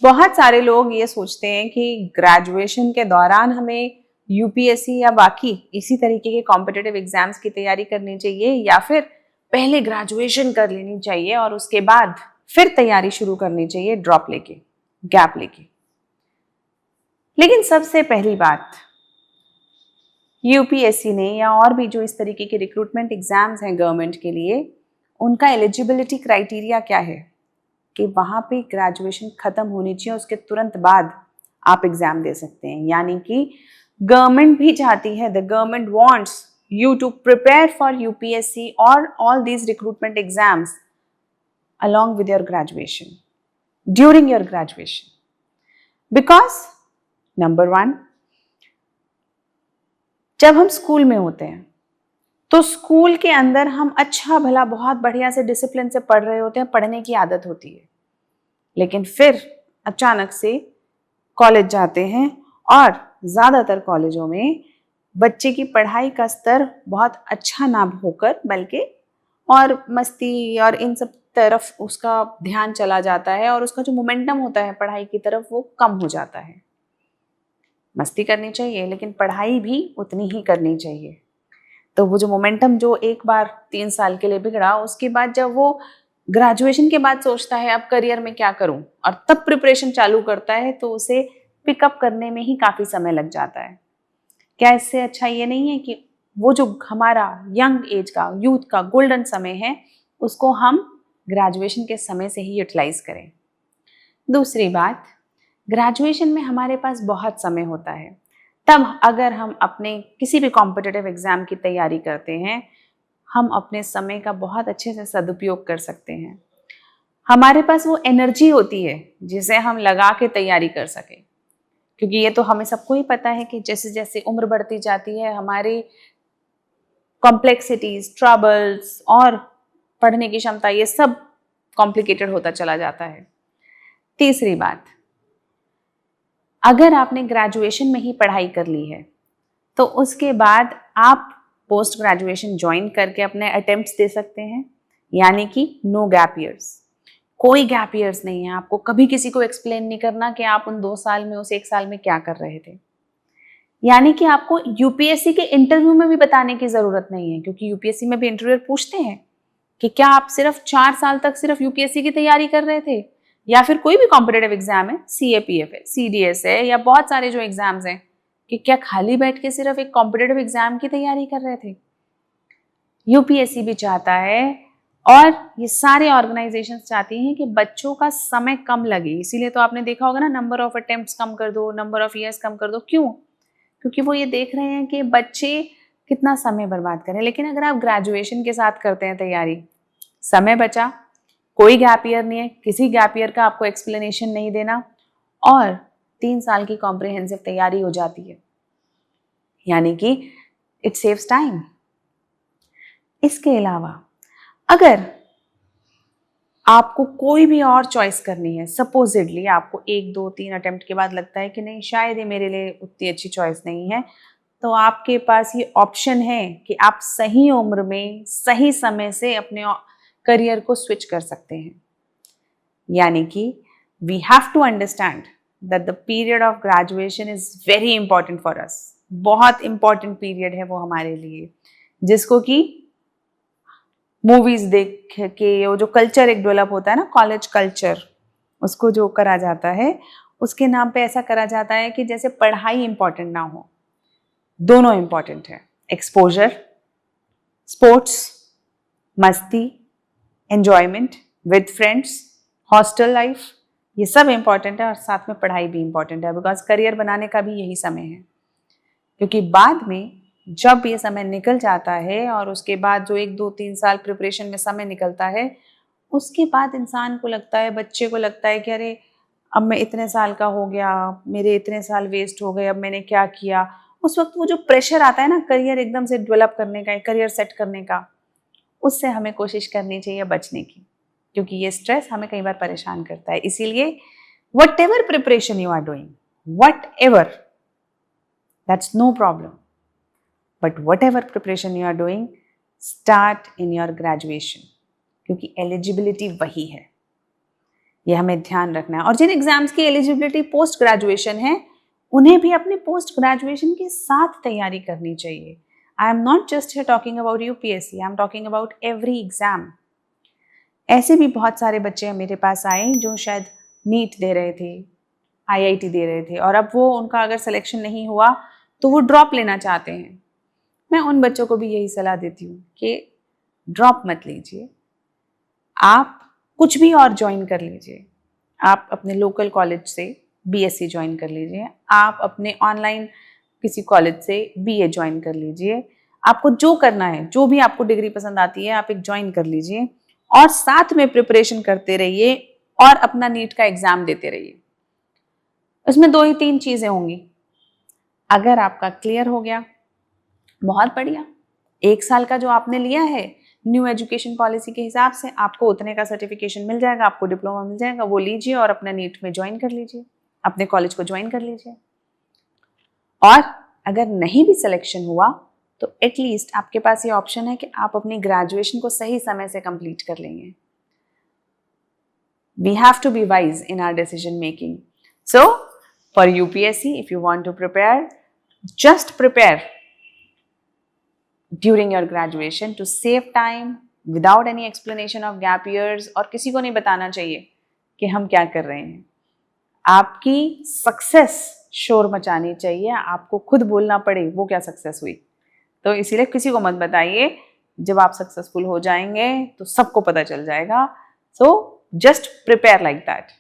बहुत सारे लोग ये सोचते हैं कि ग्रेजुएशन के दौरान हमें यूपीएससी या बाकी इसी तरीके के कॉम्पिटिटिव एग्जाम्स की तैयारी करनी चाहिए या फिर पहले ग्रेजुएशन कर लेनी चाहिए और उसके बाद फिर तैयारी शुरू करनी चाहिए ड्रॉप लेके, गैप लेके। लेकिन सबसे पहली बात, यूपीएससी ने या और भी जो इस तरीके के रिक्रूटमेंट एग्जाम्स हैं गवर्नमेंट के लिए, उनका एलिजिबिलिटी क्राइटेरिया क्या है कि वहाँ पे ग्रेजुएशन खत्म होनी चाहिए, उसके तुरंत बाद आप एग्जाम दे सकते हैं। यानी कि गवर्नमेंट भी चाहती है, the government wants you to prepare for UPSC और all these recruitment exams along with your graduation, during your graduation. Because number one, जब हम स्कूल में होते हैं तो स्कूल के अंदर हम अच्छा भला बहुत बढ़िया से डिसिप्लिन से पढ़ रहे होते हैं, पढ़ने की आदत होती है। लेकिन फिर अचानक से कॉलेज जाते हैं और ज़्यादातर कॉलेजों में बच्चे की पढ़ाई का स्तर बहुत अच्छा ना होकर बल्कि और मस्ती और इन सब तरफ उसका ध्यान चला जाता है और उसका जो मोमेंटम होता है पढ़ाई की तरफ वो कम हो जाता है। मस्ती करनी चाहिए लेकिन पढ़ाई भी उतनी ही करनी चाहिए। तो वो जो मोमेंटम जो एक बार 3 साल के लिए बिगड़ा, उसके बाद जब वो ग्रेजुएशन के बाद सोचता है अब करियर में क्या करूं और तब प्रिपरेशन चालू करता है तो उसे पिकअप करने में ही काफ़ी समय लग जाता है। क्या इससे अच्छा ये नहीं है कि वो जो हमारा यंग एज का, यूथ का गोल्डन समय है, उसको हम ग्रेजुएशन के समय से ही यूटिलाइज करें। दूसरी बात, ग्रेजुएशन में हमारे पास बहुत समय होता है, तब अगर हम अपने किसी भी कॉम्पिटिटिव एग्जाम की तैयारी करते हैं, हम अपने समय का बहुत अच्छे से सदुपयोग कर सकते हैं। हमारे पास वो एनर्जी होती है जिसे हम लगा के तैयारी कर सकें, क्योंकि ये तो हमें सबको ही पता है कि जैसे जैसे उम्र बढ़ती जाती है हमारी कॉम्प्लेक्सिटीज, ट्रबल्स और पढ़ने की क्षमता ये सब कॉम्प्लिकेटेड होता चला जाता है। तीसरी बात, अगर आपने ग्रेजुएशन में ही पढ़ाई कर ली है तो उसके बाद आप पोस्ट ग्रेजुएशन ज्वाइन करके अपने अटेम्प्ट्स दे सकते हैं। यानी कि नो गैप ईयर्स, कोई गैप ईयर्स नहीं है। आपको कभी किसी को एक्सप्लेन नहीं करना कि आप उन 2 साल में, उस 1 साल में क्या कर रहे थे। यानी कि आपको यूपीएससी के इंटरव्यू में भी बताने की जरूरत नहीं है, क्योंकि यूपीएससी में भी इंटरव्यूअर पूछते हैं कि क्या आप सिर्फ 4 साल तक सिर्फ यूपीएससी की तैयारी कर रहे थे या फिर कोई भी कॉम्पिटिटिव एग्जाम है, सीएपीएफ है, सीडीएस है या बहुत सारे जो एग्जाम्स हैं, कि क्या खाली बैठ के सिर्फ एक कॉम्पिटिटिव एग्जाम की तैयारी कर रहे थे। यूपीएससी भी चाहता है और ये सारे ऑर्गेनाइजेशंस चाहती हैं कि बच्चों का समय कम लगे। इसीलिए तो आपने देखा होगा ना, नंबर ऑफ अटेम्प्ट्स कम कर दो, नंबर ऑफ ईयर्स कम कर दो। क्यों? क्योंकि वो ये देख रहे हैं कि बच्चे कितना समय बर्बाद करें। लेकिन अगर आप ग्रेजुएशन के साथ करते हैं तैयारी, समय बचा, कोई गैप ईयर नहीं है, किसी गैप ईयर का आपको एक्सप्लेनेशन नहीं देना और 3 साल की कॉम्प्रिहेंसिव तैयारी हो जाती है। यानी कि इट सेव्स टाइम। इसके अलावा अगर आपको कोई भी और चॉइस करनी है, सपोजिडली आपको 1, 2, 3 अटेम्प्ट के बाद लगता है कि नहीं शायद ये मेरे लिए उतनी अच्छी चॉइस नहीं है, तो आपके पास ये ऑप्शन है कि आप सही उम्र में सही समय से अपने करियर को स्विच कर सकते हैं। यानी कि we have to understand that the period of graduation is very important for us. बहुत इंपॉर्टेंट पीरियड है वो हमारे लिए, जिसको कि मूवीज देख के वो जो कल्चर एक डेवलप होता है ना, कॉलेज कल्चर, उसको जो करा जाता है, उसके नाम पे ऐसा करा जाता है कि जैसे पढ़ाई इंपॉर्टेंट ना हो, दोनों इंपॉर्टेंट है। एक्सपोजर, स्पोर्ट्स, मस्ती, enjoyment with friends, hostel life, ये सब इंपॉर्टेंट है और साथ में पढ़ाई भी इंपॉर्टेंट है, बिकॉज करियर बनाने का भी यही समय है। क्योंकि बाद में जब ये समय निकल जाता है और उसके बाद जो 1, 2, 3 साल प्रिपरेशन में समय निकलता है, उसके बाद इंसान को लगता है, बच्चे को लगता है कि अरे अब मैं इतने साल का हो गया, मेरे इतने साल वेस्ट हो गए, अब मैंने क्या किया। उस वक्त वो जो प्रेशर आता है ना करियर एकदम से डेवलप करने का, करियर सेट करने का, उससे हमें कोशिश करनी चाहिए बचने की, क्योंकि ये स्ट्रेस हमें कई बार परेशान करता है। इसीलिए whatever preparation you are doing, whatever, that's no problem. But whatever preparation you are doing, start in your graduation, क्योंकि एलिजिबिलिटी वही है। ये हमें ध्यान रखना है। और जिन एग्जाम्स की एलिजिबिलिटी पोस्ट ग्रेजुएशन है, उन्हें भी अपने पोस्ट ग्रेजुएशन के साथ तैयारी करनी चाहिए। I am not just here talking about UPSC, I am talking about every exam. ऐसे भी बहुत सारे बच्चे मेरे पास आए जो शायद नीट दे रहे थे, आईआईटी दे रहे थे, और अब वो उनका अगर सिलेक्शन नहीं हुआ तो वो ड्रॉप लेना चाहते हैं। मैं उन बच्चों को भी यही सलाह देती हूँ कि ड्रॉप मत लीजिए, आप कुछ भी और ज्वाइन कर लीजिए। आप अपने लोकल कॉलेज से बीएससी ज्वाइन कर लीजिए, आप अपने ऑनलाइन किसी कॉलेज से बीए ज्वाइन कर लीजिए। आपको जो करना है, जो भी आपको डिग्री पसंद आती है, आप एक ज्वाइन कर लीजिए और साथ में प्रिपरेशन करते रहिए और अपना नीट का एग्जाम देते रहिए। उसमें 2 ही 3 चीजें होंगी। अगर आपका क्लियर हो गया, बहुत बढ़िया, 1 साल का जो आपने लिया है न्यू एजुकेशन पॉलिसी के हिसाब से आपको उतने का सर्टिफिकेशन मिल जाएगा, आपको डिप्लोमा मिल जाएगा, वो लीजिए और अपना नीट में ज्वाइन कर लीजिए, अपने कॉलेज को ज्वाइन कर लीजिए। और अगर नहीं भी सिलेक्शन हुआ तो एटलीस्ट आपके पास ये ऑप्शन है कि आप अपनी ग्रेजुएशन को सही समय से कंप्लीट कर लेंगे। We have to be wise in our decision making. So, for UPSC, if you want to prepare, just prepare during your graduation to save time without any explanation of gap years, और किसी को नहीं बताना चाहिए कि हम क्या कर रहे हैं। आपकी सक्सेस शोर मचानी चाहिए, आपको खुद बोलना पड़े वो क्या सक्सेस हुई। तो इसीलिए किसी को मत बताइए, जब आप सक्सेसफुल हो जाएंगे तो सबको पता चल जाएगा। So just prepare like that.